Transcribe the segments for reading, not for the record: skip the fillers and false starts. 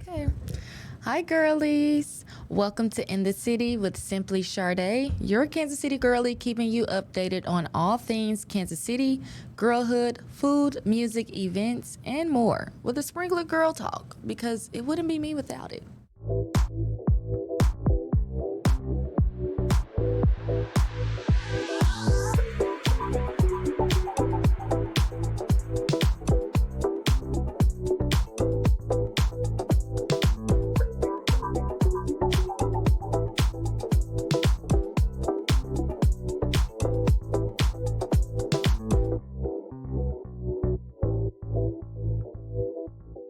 Okay. Hi, girlies. Welcome to In the City with Simply Shardae, your Kansas City girly, keeping you updated on all things Kansas City, girlhood, food, music, events, and more with a sprinkle of girl talk because it wouldn't be me without it.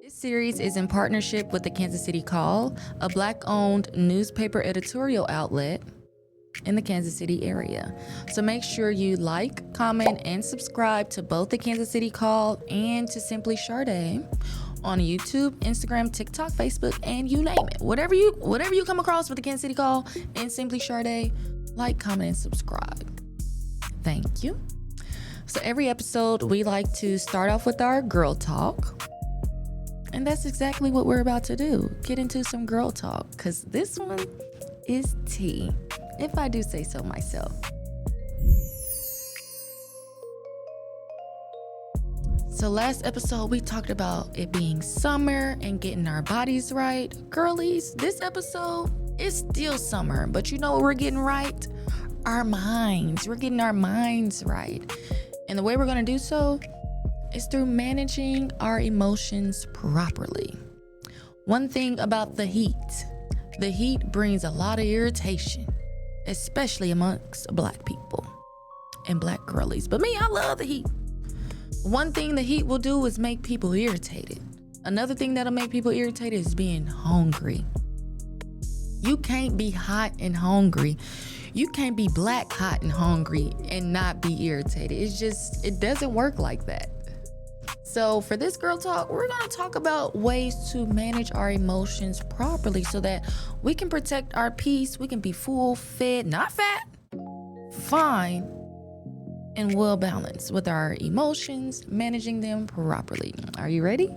This series is in partnership with the Kansas City Call, a Black-owned newspaper editorial outlet in the Kansas City area. So make sure you like, comment, and subscribe to both the Kansas City Call and to Simply Shardae on YouTube, Instagram, TikTok, Facebook, and you name it. Whatever you come across with the Kansas City Call and Simply Shardae, like, comment, and subscribe. Thank you. So every episode, we like to start off with our girl talk. And that's exactly what we're about to do. Get into some girl talk, because this one is tea, if I do say so myself. So last episode, we talked about it being summer and getting our bodies right. Girlies, this episode is still summer, but you know what we're getting right? Our minds. We're getting our minds right. And the way we're going to do so is through managing our emotions properly. One thing about the heat brings a lot of irritation, especially amongst Black people and Black girlies. But me, I love the heat. One thing the heat will do is make people irritated. Another thing that'll make people irritated is being hungry. You can't be hot and hungry. You can't be Black, hot, and hungry and not be irritated. It doesn't work like that. So for this girl talk, we're going to talk about ways to manage our emotions properly so that we can protect our peace. We can be full, fed, not fat, fine, and well balanced with our emotions, managing them properly. Are you ready?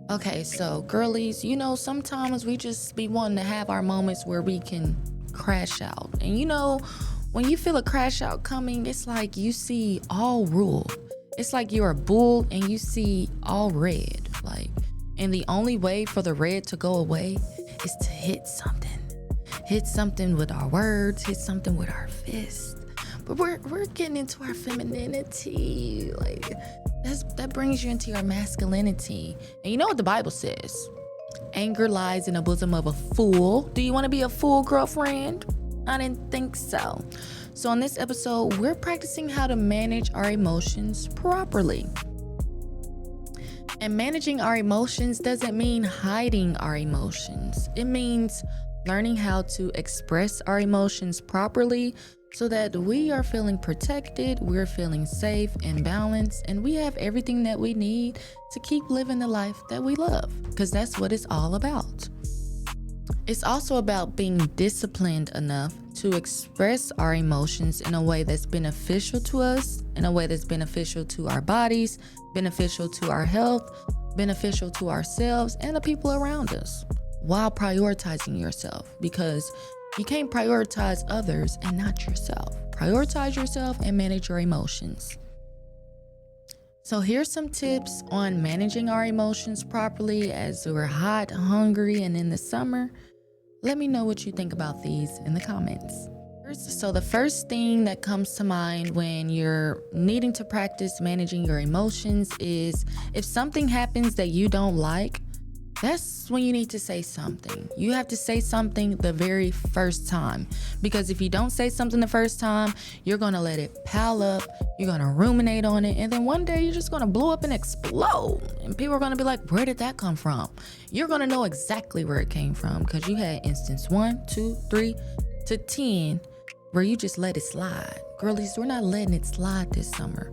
Okay, so girlies, sometimes we just be wanting to have our moments where we can crash out. And when you feel a crash out coming, it's like you see all rule. It's like you're a bull and you see all red. And the only way for the red to go away is to hit something. Hit something with our words, hit something with our fists. But we're getting into our femininity. That brings you into your masculinity. And you know what the Bible says? Anger lies in the bosom of a fool. Do you want to be a fool, girlfriend? I didn't think so. So on this episode, we're practicing how to manage our emotions properly. And managing our emotions doesn't mean hiding our emotions. It means learning how to express our emotions properly so that we are feeling protected, we're feeling safe and balanced, and we have everything that we need to keep living the life that we love, because that's what it's all about. It's also about being disciplined enough to express our emotions in a way that's beneficial to us, in a way that's beneficial to our bodies, beneficial to our health, beneficial to ourselves and the people around us, while prioritizing yourself, because you can't prioritize others and not yourself. Prioritize yourself and manage your emotions. So here's some tips on managing our emotions properly as we're hot, hungry, and in the summer. Let me know what you think about these in the comments. So the first thing that comes to mind when you're needing to practice managing your emotions is if something happens that you don't like, that's when you need to say something. You have to say something the very first time, because if you don't say something the first time, you're going to let it pile up, you're going to ruminate on it, and then one day you're just going to blow up and explode. And people are going to be like, where did that come from? You're going to know exactly where it came from because you had instance 1, 2, 3 to 10 where you just let it slide. Girlies, we're not letting it slide this summer.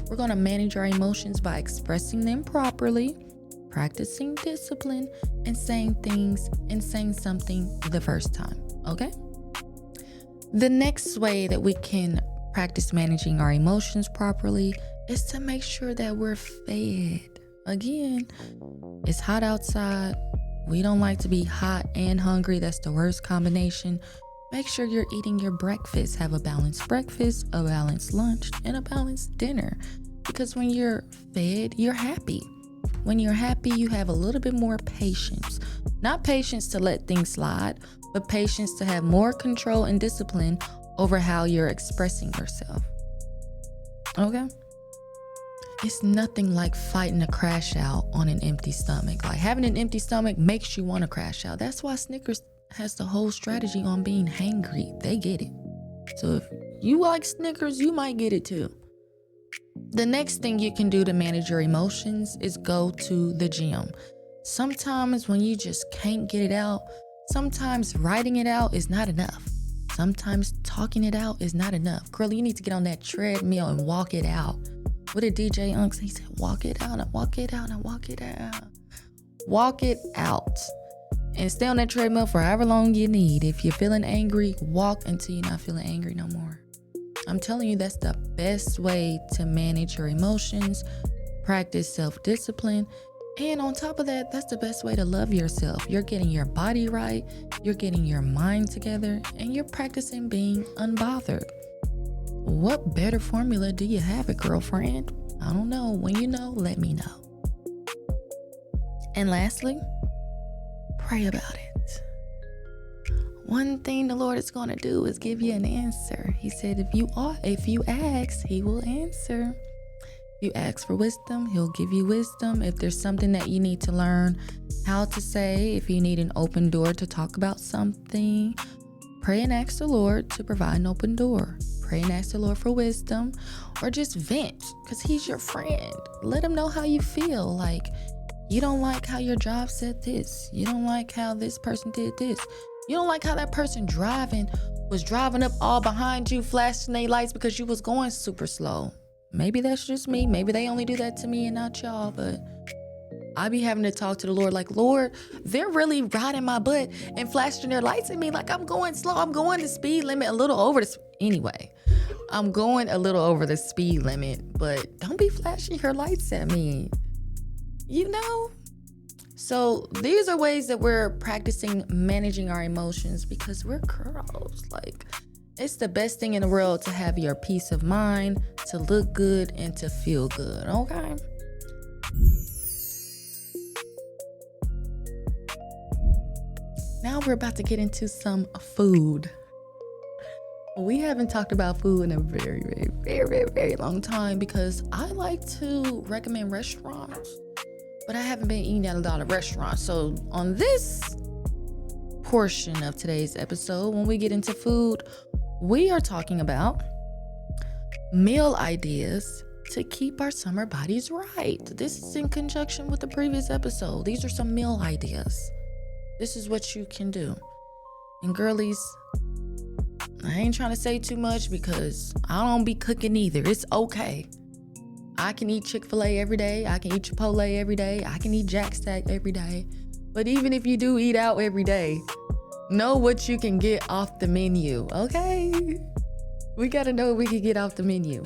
We're going to manage our emotions by expressing them properly, practicing discipline, and saying things and saying something the first time, okay? The next way that we can practice managing our emotions properly is to make sure that we're fed. Again, it's hot outside. We don't like to be hot and hungry. That's the worst combination. Make sure you're eating your breakfast. Have a balanced breakfast, a balanced lunch, and a balanced dinner. Because when you're fed, you're happy. When you're happy, you have a little bit more patience. Not patience to let things slide, but patience to have more control and discipline over how you're expressing yourself. Okay? It's nothing like fighting a crash out on an empty stomach. Like having an empty stomach makes you want to crash out. That's why Snickers has the whole strategy on being hangry. They get it. So if you like Snickers, you might get it too. The next thing you can do to manage your emotions is go to the gym. Sometimes when you just can't get it out, sometimes writing it out is not enough. Sometimes talking it out is not enough. Girl, you need to get on that treadmill and walk it out. What did DJ Unc say? He said, walk it out and walk it out and walk it out. Walk it out. And stay on that treadmill for however long you need. If you're feeling angry, walk until you're not feeling angry no more. I'm telling you, that's the best way to manage your emotions, practice self-discipline, and on top of that, that's the best way to love yourself. You're getting your body right, you're getting your mind together, and you're practicing being unbothered. What better formula do you have, girlfriend? I don't know. When you know, let me know. And lastly, pray about it. One thing the Lord is going to do is give you an answer. He said, if you ask, he will answer. If you ask for wisdom, he'll give you wisdom. If there's something that you need to learn how to say, if you need an open door to talk about something, pray and ask the Lord to provide an open door. Pray and ask the Lord for wisdom, or just vent, because he's your friend. Let him know how you feel. Like, you don't like how your job said this. You don't like how this person did this. You don't like how that person was driving up all behind you, flashing their lights because you was going super slow. Maybe that's just me. Maybe they only do that to me and not y'all, but I be having to talk to the Lord like, Lord, they're really riding my butt and flashing their lights at me like I'm going slow. I'm going the speed limit a little over anyway. I'm going a little over the speed limit, but don't be flashing your lights at me. You know? So these are ways that we're practicing managing our emotions because we're girls. Like, it's the best thing in the world to have your peace of mind, to look good, and to feel good, okay? Now we're about to get into some food. We haven't talked about food in a very, very, very, very, very long time because I like to recommend restaurants, but I haven't been eating at a lot of restaurants. So on this portion of today's episode, when we get into food, we are talking about meal ideas to keep our summer bodies right. This is in conjunction with the previous episode. These are some meal ideas. This is what you can do. And girlies, I ain't trying to say too much because I don't be cooking either. It's okay. I can eat Chick-fil-A every day. I can eat Chipotle every day. I can eat Jack Stack every day. But even if you do eat out every day, know what you can get off the menu, okay? We gotta know what we can get off the menu.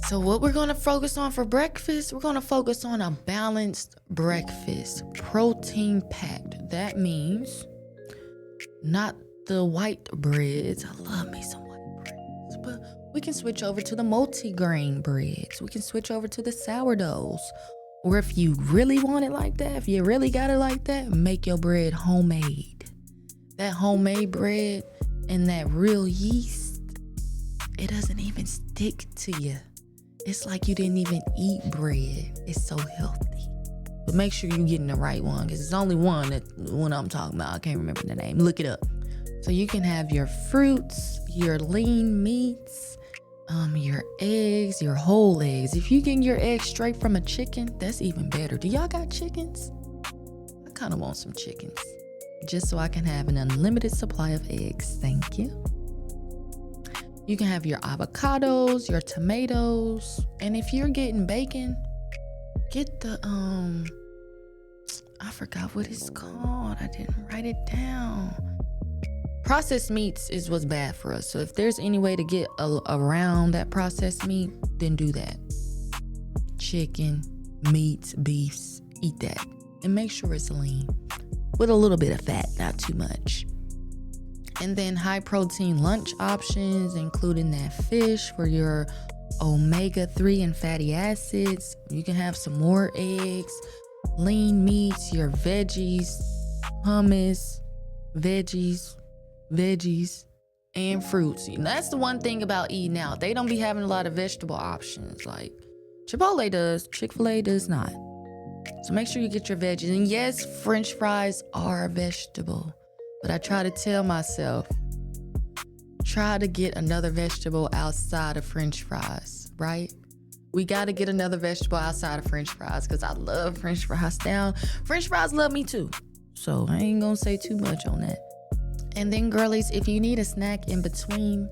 So what we're gonna focus on for breakfast, we're gonna focus on a balanced breakfast, protein packed. That means not the white breads. I love me some white breads, but we can switch over to the multi-grain breads. We can switch over to the sourdoughs. Or if you really want it like that, if you really got it like that, make your bread homemade. That homemade bread and that real yeast, it doesn't even stick to you. It's like you didn't even eat bread. It's so healthy. But make sure you're getting the right one, because it's only one I'm talking about. I can't remember the name. Look it up. So you can have your fruits, your lean meats, your eggs, your whole eggs. If you get your eggs straight from a chicken, that's even better. Do y'all got chickens? I kind of want some chickens, just so I can have an unlimited supply of eggs. Thank you. You can have your avocados, your tomatoes, and if you're getting bacon, get the I forgot what it's called. I didn't write it down. processed meats is what's bad for us. So if there's any way to get around that processed meat, then do that. Chicken, meats, beefs, eat that. And make sure it's lean with a little bit of fat, not too much. And then high protein lunch options, including that fish for your omega-3 and fatty acids. You can have some more eggs, lean meats, your veggies, hummus, veggies, and fruits. And that's the one thing about eating out. They don't be having a lot of vegetable options like Chipotle does. Chick-fil-A does not. So make sure you get your veggies. And yes, French fries are a vegetable. But I try to tell myself, try to get another vegetable outside of French fries, right? We got to get another vegetable outside of French fries because I love French fries down. French fries love me too. So I ain't going to say too much on that. And then girlies, if you need a snack in between,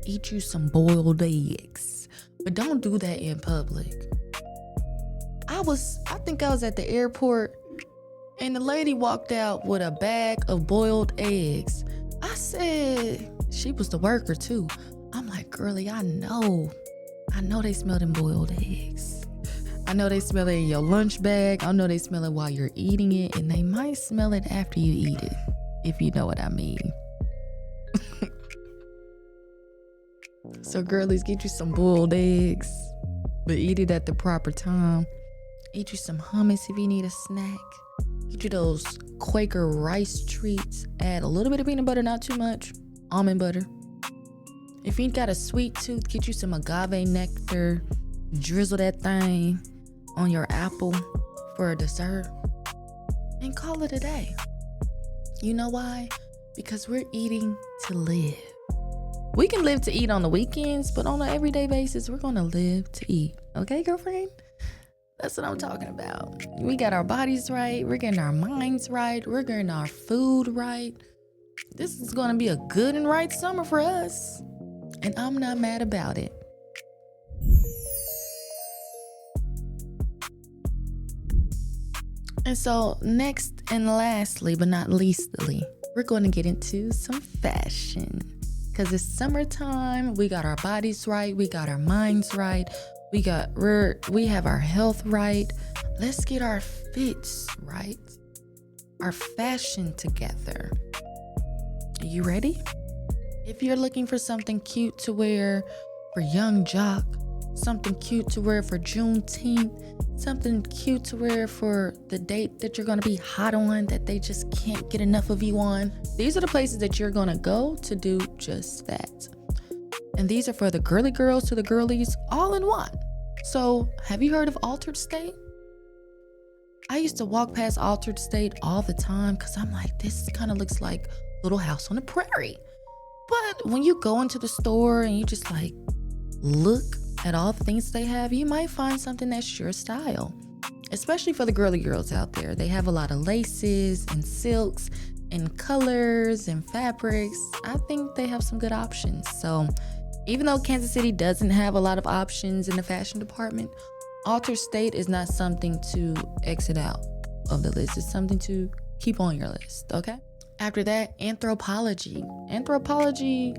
eat you some boiled eggs. But don't do that in public. I think I was at the airport and the lady walked out with a bag of boiled eggs. I said, she was the worker too. I'm like, girlie, I know they smell them boiled eggs. I know they smell it in your lunch bag. I know they smell it while you're eating it. And they might smell it after you eat it, if you know what I mean. So girlies, get you some boiled eggs, but eat it at the proper time. Eat you some hummus if you need a snack. Get you those Quaker rice treats. Add a little bit of peanut butter, not too much. Almond butter. If you got a sweet tooth, get you some agave nectar. Drizzle that thing on your apple for a dessert. And call it a day. You know why? Because we're eating to live. We can live to eat on the weekends, but on an everyday basis, we're going to live to eat. Okay, girlfriend? That's what I'm talking about. We got our bodies right. We're getting our minds right. We're getting our food right. This is going to be a good and right summer for us. And I'm not mad about it. And so next and lastly, but not leastly, we're going to get into some fashion. Because it's summertime. We got our bodies right. We got our minds right. We have our health right. Let's get our fits right. Our fashion together. Are you ready? If you're looking for something cute to wear for young jock, something cute to wear for Juneteenth, something cute to wear for the date that you're going to be hot on, that they just can't get enough of you on, these are the places that you're going to go to do just that. And these are for the girly girls to the girlies, all in one. So, have you heard of Altered State? I used to walk past Altered State all the time because I'm like, this kind of looks like Little House on the Prairie. But when you go into the store and you just like look at all the things they have, you might find something that's your style. Especially for the girly girls out there. They have a lot of laces and silks and colors and fabrics. I think they have some good options. So even though Kansas City doesn't have a lot of options in the fashion department, Altered State is not something to exit out of the list. It's something to keep on your list, okay? After that, Anthropologie. Anthropologie,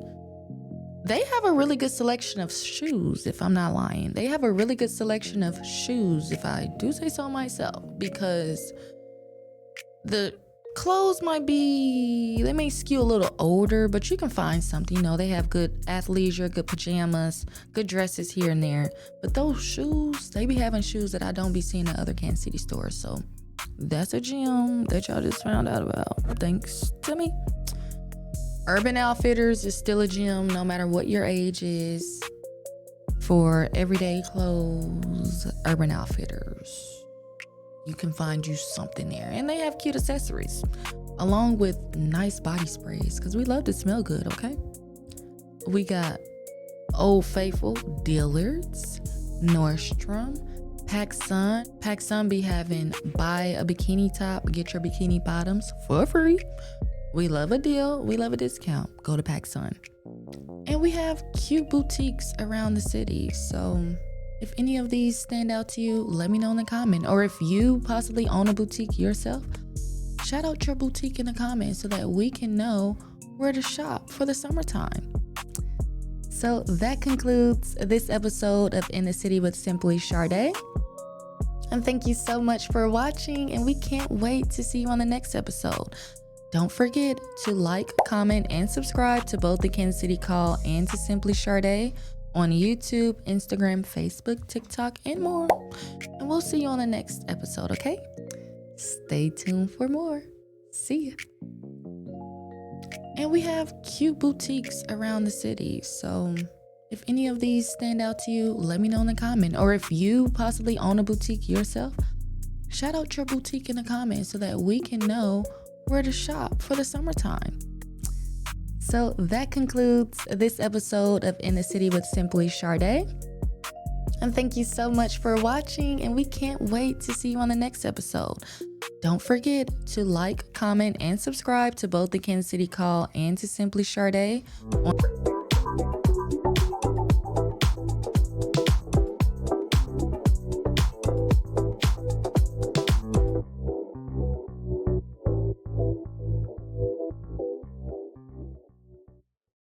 they have a really good selection of shoes, if I'm not lying. They have a really good selection of shoes, if I do say so myself, because the clothes they may skew a little older, but you can find something. You know, they have good athleisure, good pajamas, good dresses here and there. But those shoes, they be having shoes that I don't be seeing at other Kansas City stores. So that's a gem that y'all just found out about, thanks to me. Urban Outfitters is still a gem no matter what your age is. For everyday clothes, Urban Outfitters. You can find you something there. And they have cute accessories along with nice body sprays because we love to smell good, okay? We got Old Faithful, Dillard's, Nordstrom, PacSun. PacSun be having buy a bikini top, get your bikini bottoms for free. We love a deal. We love a discount. Go to PacSun. And we have cute boutiques around the city. So if any of these stand out to you, let me know in the comment. Or if you possibly own a boutique yourself, shout out your boutique in the comments so that we can know where to shop for the summertime. So that concludes this episode of In the City with Simply Shardae. And thank you so much for watching, and we can't wait to see you on the next episode. Don't forget to like, comment, and subscribe to both the Kansas City Call and to Simply Shardae on YouTube, Instagram, Facebook, TikTok, and more. And we'll see you on the next episode, okay? Stay tuned for more. See ya. And we have cute boutiques around the city. So if any of these stand out to you, let me know in the comment. Or if you possibly own a boutique yourself, shout out your boutique in the comments so that we can know where to shop for the summertime. So that concludes this episode of In the City with Simply Shardae. And thank you so much for watching, and we can't wait to see you on the next episode. Don't forget to like, comment, and subscribe to both the Kansas City Call and to Simply Shardae.